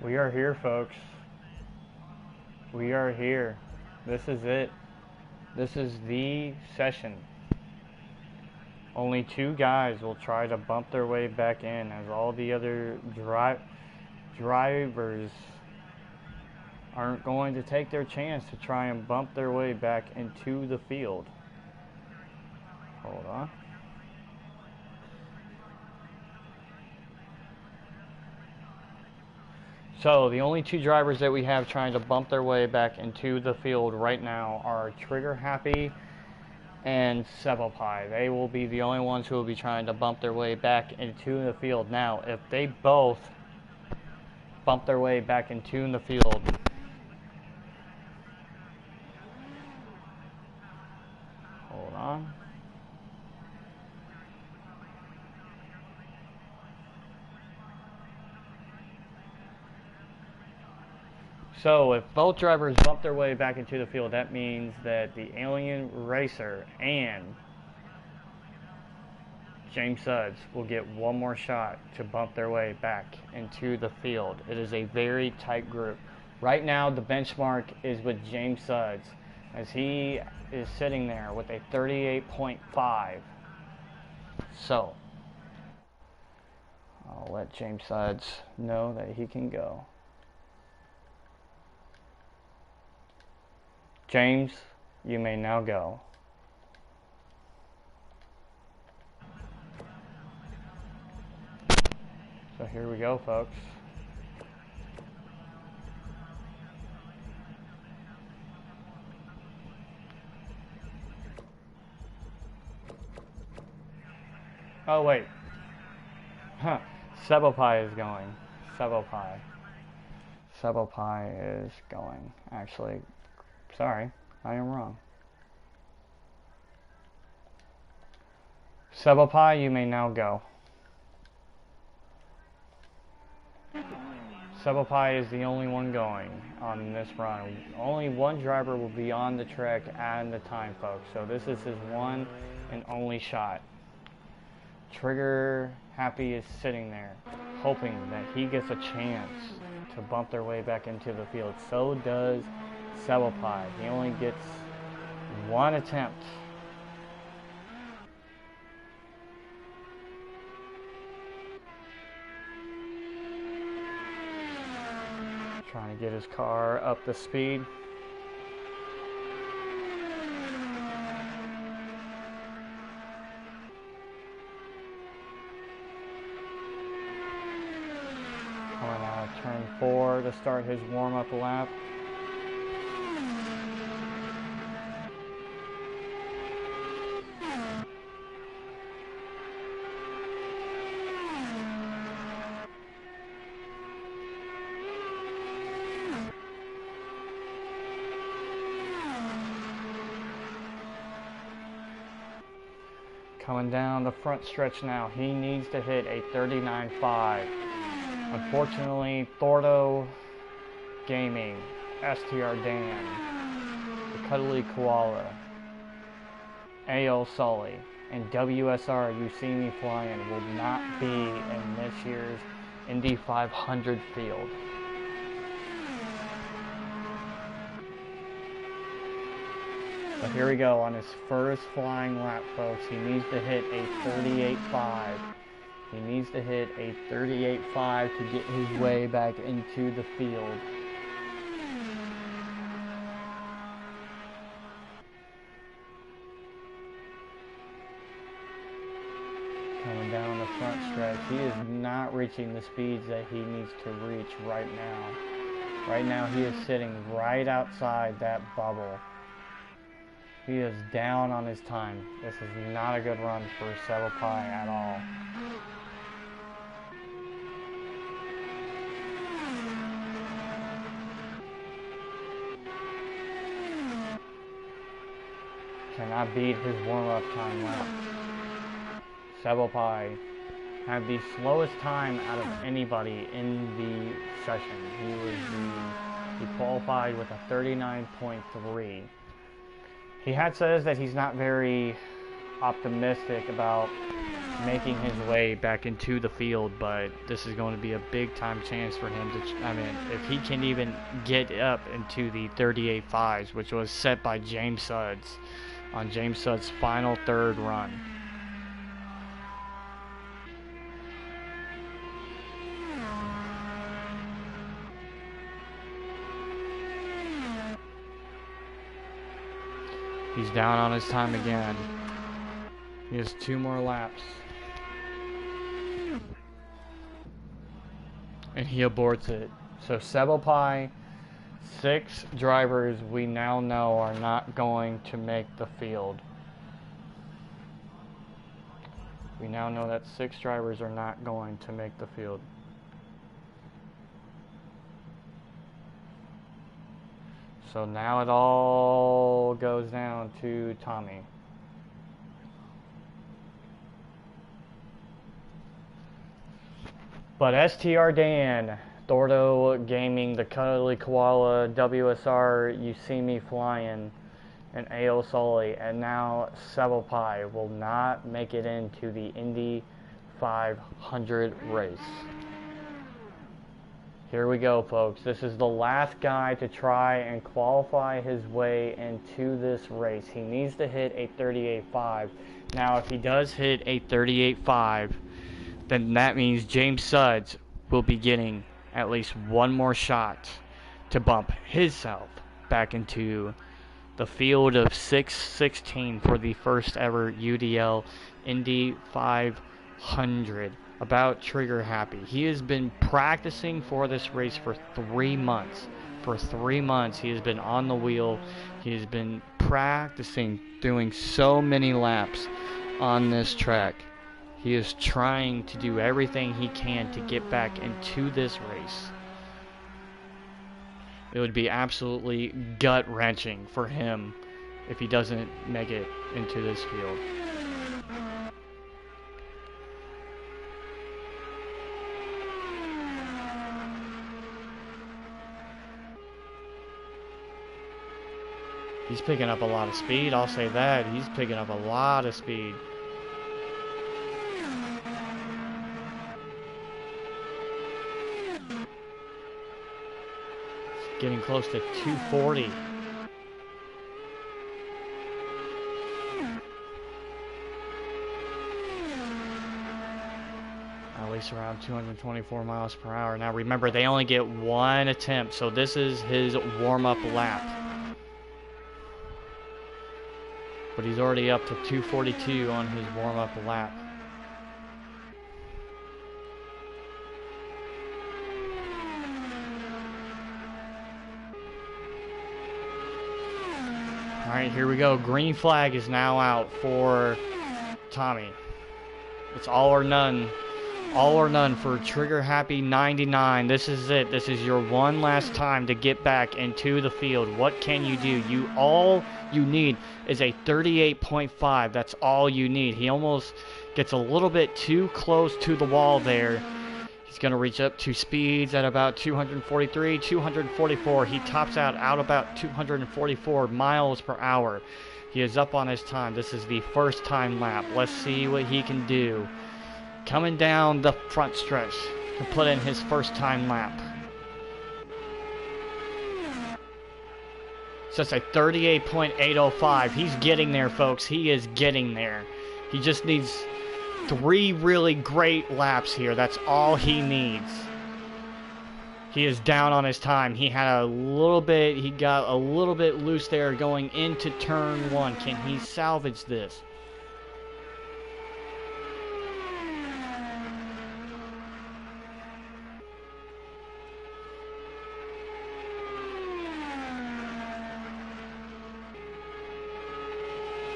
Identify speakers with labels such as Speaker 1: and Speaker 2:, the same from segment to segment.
Speaker 1: We are here, folks. We are here. This is it. This is the session. Only two guys will try to bump their way back in, as all the other drivers aren't going to take their chance to try and bump their way back into the field. Hold on. So the only two drivers that we have trying to bump their way back into the field right now are Trigger Happy and Sevopai. They will be the only ones who will be trying to bump their way back into the field. Now, if they both bump their way back into the field, hold on. So if both drivers bump their way back into the field, that means that the Alien Racer and James Suds will get one more shot to bump their way back into the field. It is a very tight group. Right now, the benchmark is with James Suds, as he is sitting there with a 38.5. So I'll let James Suds know that he can go. James, you may now go. So here we go, folks. Oh, wait. Huh. Sevopai is going. Sevopai is going. Actually, sorry, I am wrong. Sevopai, you may now go. Sevopai is the only one going on this run. Only one driver will be on the track at the time, folks. So this is his one and only shot. Trigger Happy is sitting there, hoping that he gets a chance to bump their way back into the field. So does Sevopai. He only gets one attempt. Trying to get his car up to speed. Coming out of turn 4 to start his warm-up lap. Coming down the front stretch now, he needs to hit a 39.5. Unfortunately, Thordo Gaming, STR Dan, the Cuddly Koala, AL Sully, and WSR You See Me Flying will not be in this year's Indy 500 field. But here we go on his first flying lap, folks. He needs to hit a 38.5. He needs to hit a 38.5 to get his way back into the field. Coming down the front stretch, he is not reaching the speeds that he needs to reach right now. Right now he is sitting right outside that bubble. He is down on his time. This is not a good run for Sevopai at all. Cannot beat his warm-up time lap. Sevopai had the slowest time out of anybody in the session. He qualified with a 39.3. He had says that he's not very optimistic about making his way back into the field, but this is going to be a big time chance for him to, I mean, if he can even get up into the 38.5s, which was set by James Sudds on James Sudds' final third run. He's down on his time again. He has 2 more laps. And he aborts it. So Sebelpai, 6 drivers we now know are not going to make the field. We now know that 6 drivers are not going to make the field. So now it all goes down to Tommy. But STR Dan, Thordo Gaming, the Cuddly Koala, WSR, You See Me Flying, and AO Sully, and now Sebelpai will not make it into the Indy 500 race. Here we go, folks. This is the last guy to try and qualify his way into this race. He needs to hit a 38.5. Now, if he does hit a 38.5, then that means James Sudds will be getting at least one more shot to bump himself back into the field of 616 for the first ever UDL Indy 500. About trigger happy. He has been practicing for this race for 3 months. For 3 months he has been on the wheel. He has been practicing, doing so many laps on this track. He is trying to do everything he can to get back into this race. It would be absolutely gut-wrenching for him if he doesn't make it into this field. He's picking up a lot of speed, I'll say that. He's picking up a lot of speed. Getting close to 240. At least around 224 miles per hour. Now remember, they only get 1 attempt, so this is his warm-up lap. But he's already up to 242 on his warm-up lap. Alright, here we go. Green flag is now out for Tommy. It's all or none. All or none for Trigger Happy 99. This is it. This is your one last time to get back into the field. What can you do? All you need is a 38.5. That's all you need. He almost gets a little bit too close to the wall there. He's going to reach up to speeds at about 243, 244. He tops out about 244 miles per hour. He is up on his time. This is the first time lap. Let's see what he can do. Coming down the front stretch to put in his first time lap. So it's a 38.805. He's getting there, folks. He is getting there. He just needs 3 really great laps here. That's all he needs. He is down on his time. He got a little bit loose there going into turn 1. Can he salvage this?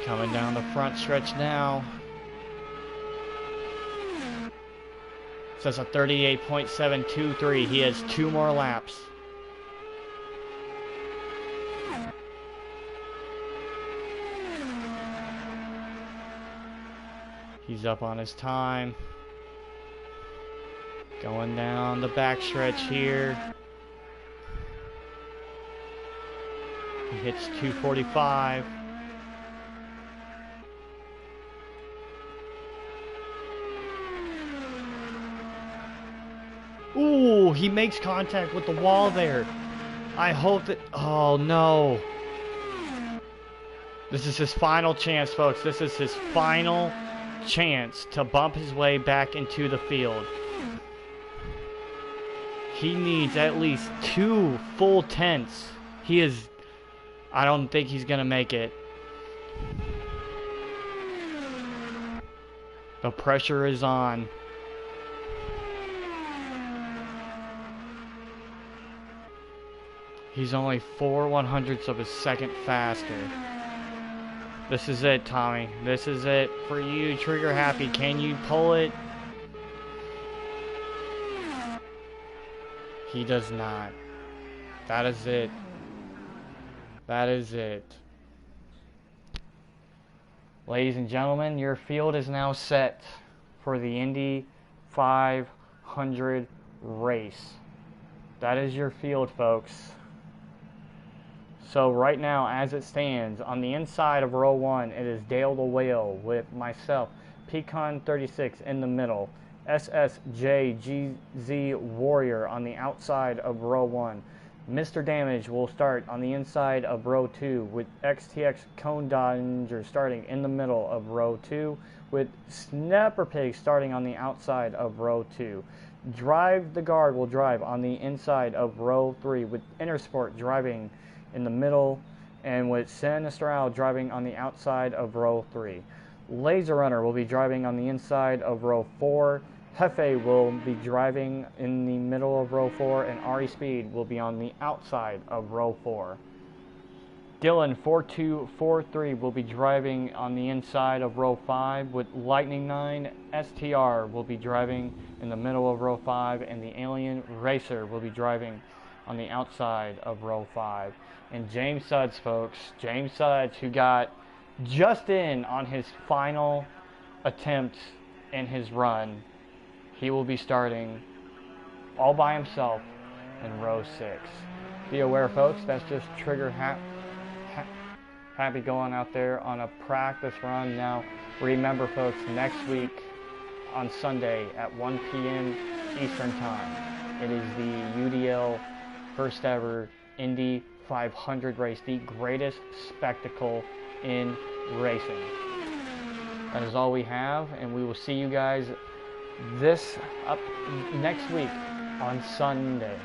Speaker 1: Coming down the front stretch now. So that's a 38.723. He has 2 more laps. He's up on his time. Going down the back stretch here. He hits 245. Ooh, he makes contact with the wall there. I hope that... Oh, no. This is his final chance, folks. This is his final chance to bump his way back into the field. He needs at least 2 full tenths. He is... I don't think he's going to make it. The pressure is on. He's only 4/100ths of a second faster. This is it, Tommy. This is it for you, Trigger Happy. Can you pull it? He does not. That is it. That is it. Ladies and gentlemen, your field is now set for the Indy 500 race. That is your field, folks. So right now, as it stands, on the inside of row 1, it is Dale the Whale with myself, Pecan 36 in the middle, SSJGZ Warrior on the outside of row 1. Mr. Damage will start on the inside of row 2 with XTX Cone Dodger starting in the middle of row 2 with Snapper Pig starting on the outside of row 2. Drive the Guard will drive on the inside of row 3 with Intersport driving in the middle and with Sinistral driving on the outside of row 3. Laser Runner will be driving on the inside of row 4. Hefe will be driving in the middle of row 4, and Ari Speed will be on the outside of row 4. Dylan 4243 will be driving on the inside of row 5, with Lightning 9 STR will be driving in the middle of row 5, and the Alien Racer will be driving on the outside of row 5. And James Suds, folks, James Suds, who got just in on his final attempt in his run, he will be starting all by himself in row 6. Be aware, folks, that's just Trigger Happy going out there on a practice run. Now, remember, folks, next week on Sunday at 1 p.m. Eastern Time, it is the UDL first ever Indy 500 race, the greatest spectacle in racing. That is all we have, and we will see you guys next week on Sunday.